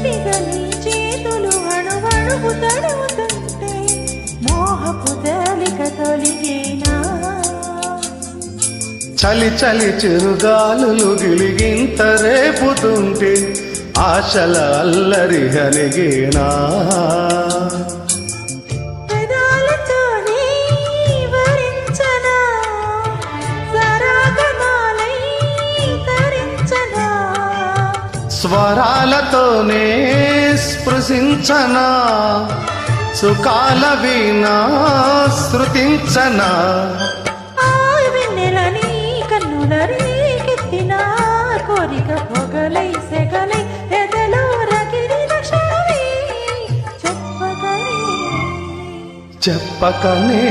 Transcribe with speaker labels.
Speaker 1: ఇక నీ చేతులు అణువణువు తడుముతుంటే మోహపు తలిక తొలిగేనా
Speaker 2: చలి చలి చిరుగాలులు గిలిగింత రేపుతుంటే ఆశల అల్లరి హనిగేనా
Speaker 1: పెదాలతోనే వరించనా సరాగమాలై తరించనా
Speaker 2: స్వరాలతోనే స్పృశించనా సుఖాల వీణా శృతించనా
Speaker 1: వెన్నెలని కన్నులరీకెత్తిన కోరిక పొగలై సెగలై ఎదలో రగిలిన క్షణమే చెప్పకనే
Speaker 2: చెప్పకనే